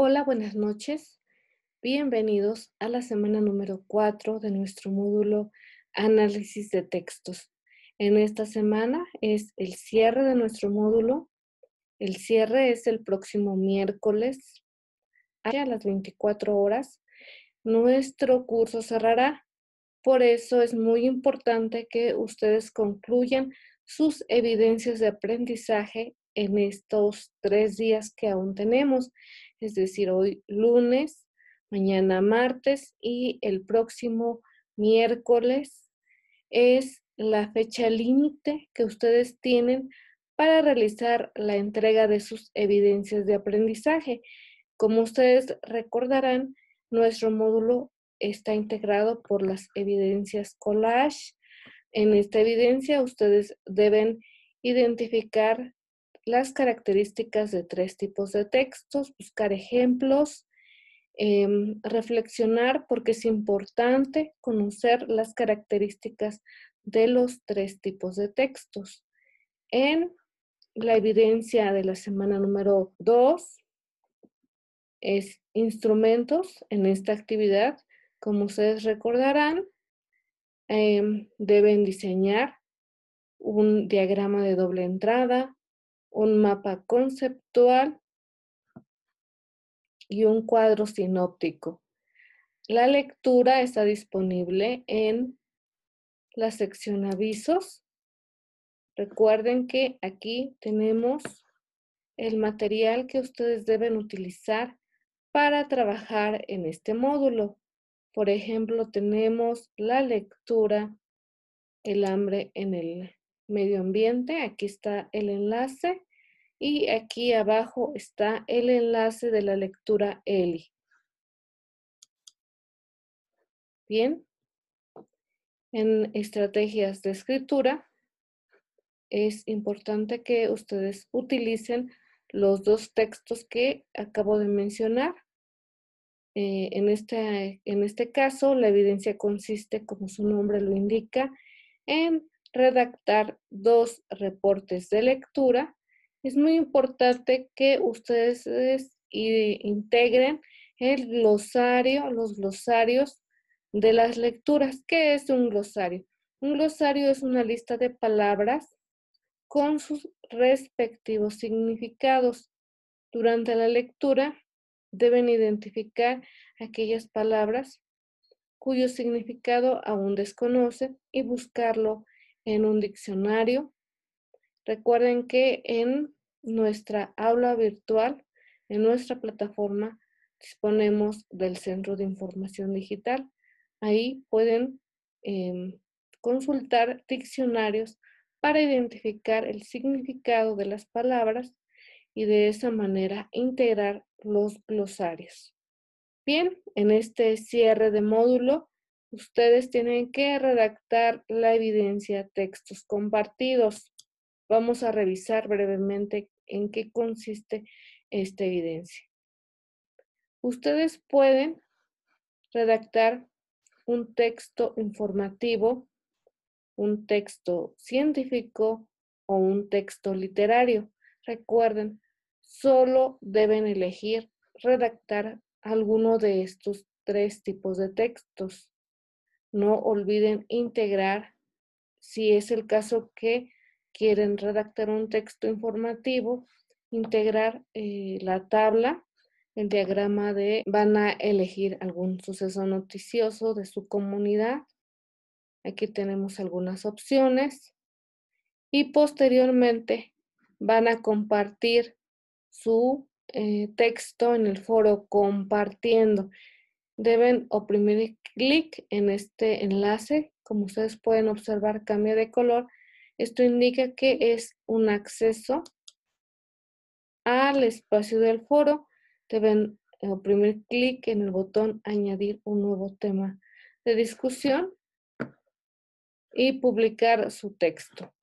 Hola, buenas noches. Bienvenidos a la semana número 4 de nuestro módulo Análisis de textos. En esta semana es el cierre de nuestro módulo. El cierre es el próximo miércoles a las 24 horas. Nuestro curso cerrará. Por eso es muy importante que ustedes concluyan sus evidencias de aprendizaje en estos 3 días que aún tenemos, es decir, hoy lunes, mañana martes y el próximo miércoles es la fecha límite que ustedes tienen para realizar la entrega de sus evidencias de aprendizaje. Como ustedes recordarán, nuestro módulo está integrado por las evidencias collage. En esta evidencia ustedes deben identificar las características de 3 tipos de textos, buscar ejemplos, reflexionar porque es importante conocer las características de los 3 tipos de textos. En la evidencia de la semana número 2 es instrumentos en esta actividad. Como ustedes recordarán, deben diseñar un diagrama de doble entrada, un mapa conceptual y un cuadro sinóptico. La lectura está disponible en la sección avisos. Recuerden que aquí tenemos el material que ustedes deben utilizar para trabajar en este módulo. Por ejemplo, tenemos la lectura, el hambre en el medio ambiente. Aquí está el enlace y aquí abajo está el enlace de la lectura ELI. Bien, en estrategias de escritura es importante que ustedes utilicen los 2 textos que acabo de mencionar. En este caso, la evidencia consiste, como su nombre lo indica, en redactar 2 reportes de lectura. Es muy importante que ustedes integren el glosario, los glosarios de las lecturas. ¿Qué es un glosario? Un glosario es una lista de palabras con sus respectivos significados. Durante la lectura deben identificar aquellas palabras cuyo significado aún desconocen y buscarlo en un diccionario. Recuerden que en nuestra aula virtual, en nuestra plataforma, disponemos del Centro de Información Digital. Ahí pueden consultar diccionarios para identificar el significado de las palabras y de esa manera integrar los glosarios. Bien, en este cierre de módulo, ustedes tienen que redactar la evidencia textos compartidos. Vamos a revisar brevemente en qué consiste esta evidencia. Ustedes pueden redactar un texto informativo, un texto científico o un texto literario. Recuerden, solo deben elegir redactar alguno de estos 3 tipos de textos. No olviden integrar, si es el caso que quieren redactar un texto informativo, integrar la tabla, el diagrama van a elegir algún suceso noticioso de su comunidad. Aquí tenemos algunas opciones y posteriormente van a compartir su texto en el foro compartiendo. Deben oprimir clic en este enlace. Como ustedes pueden observar, cambia de color. Esto indica que es un acceso al espacio del foro. Deben oprimir clic en el botón añadir un nuevo tema de discusión y publicar su texto.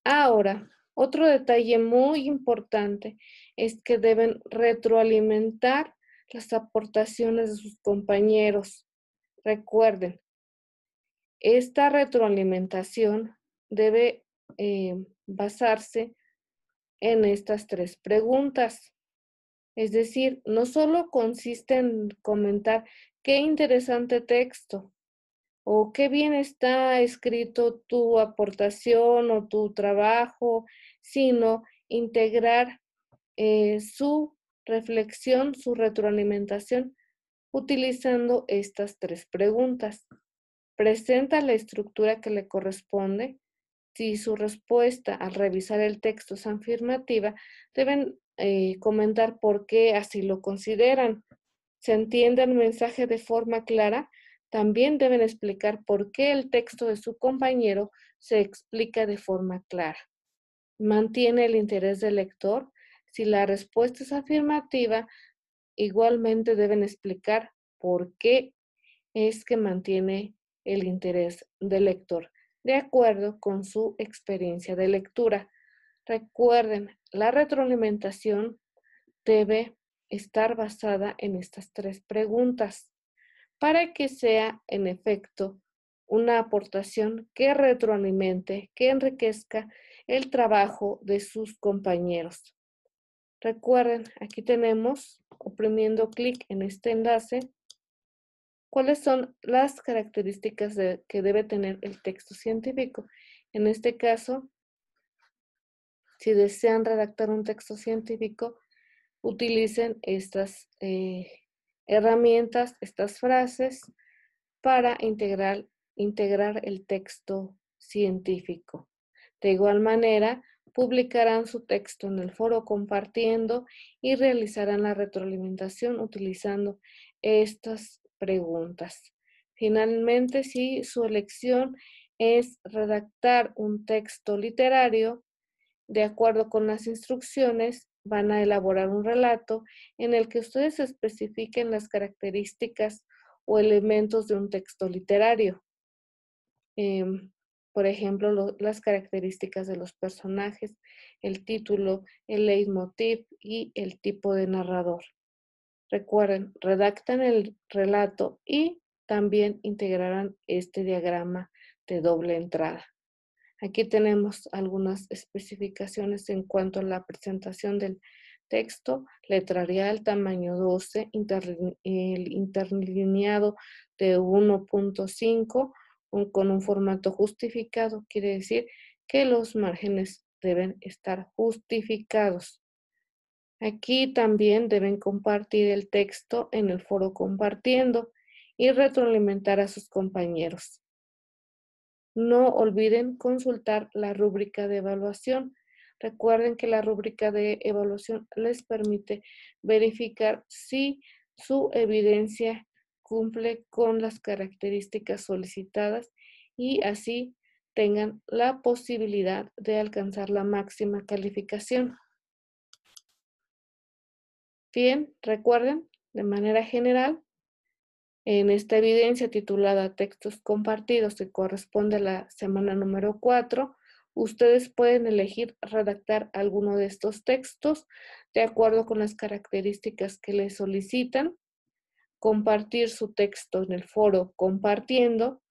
Ahora, otro detalle muy importante es que deben retroalimentar las aportaciones de sus compañeros. Recuerden, esta retroalimentación debe basarse en estas 3 preguntas. Es decir, no solo consiste en comentar qué interesante texto o qué bien está escrito tu aportación o tu trabajo, sino integrar su reflexión, su retroalimentación, utilizando estas 3 preguntas. Presenta la estructura que le corresponde. Si su respuesta al revisar el texto es afirmativa, deben comentar por qué así lo consideran. ¿Se entiende el mensaje de forma clara? También deben explicar por qué el texto de su compañero se explica de forma clara. ¿Mantiene el interés del lector? Si la respuesta es afirmativa, igualmente deben explicar por qué es que mantiene el interés del lector, de acuerdo con su experiencia de lectura. Recuerden, la retroalimentación debe estar basada en estas 3 preguntas para que sea, en efecto, una aportación que retroalimente, que enriquezca el trabajo de sus compañeros. Recuerden, aquí tenemos, oprimiendo clic en este enlace, cuáles son las características que debe tener el texto científico. En este caso, si desean redactar un texto científico, utilicen estas herramientas, estas frases para integrar el texto científico. De igual manera, publicarán su texto en el foro compartiendo y realizarán la retroalimentación utilizando estas preguntas. Finalmente, si su elección es redactar un texto literario, de acuerdo con las instrucciones, van a elaborar un relato en el que ustedes especifiquen las características o elementos de un texto literario. Por ejemplo, las características de los personajes, el título, el leitmotiv y el tipo de narrador. Recuerden, redactan el relato y también integrarán este diagrama de doble entrada. Aquí tenemos algunas especificaciones en cuanto a la presentación del texto, letra Arial, tamaño 12, el interlineado de 1.5 con un formato justificado, quiere decir que los márgenes deben estar justificados. Aquí también deben compartir el texto en el foro compartiendo y retroalimentar a sus compañeros. No olviden consultar la rúbrica de evaluación. Recuerden que la rúbrica de evaluación les permite verificar si su evidencia cumple con las características solicitadas y así tengan la posibilidad de alcanzar la máxima calificación. Bien, recuerden, de manera general, en esta evidencia titulada Textos compartidos, que corresponde a la semana número 4, ustedes pueden elegir redactar alguno de estos textos de acuerdo con las características que les solicitan, compartir su texto en el foro compartiendo,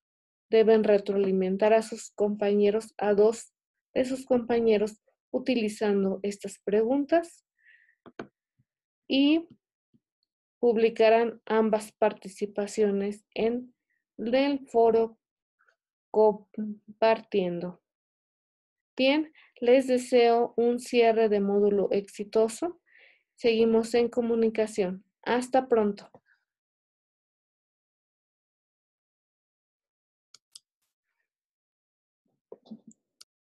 deben retroalimentar a sus compañeros, a 2 de sus compañeros, utilizando estas preguntas y publicarán ambas participaciones en el foro compartiendo. Bien, les deseo un cierre de módulo exitoso. Seguimos en comunicación. Hasta pronto.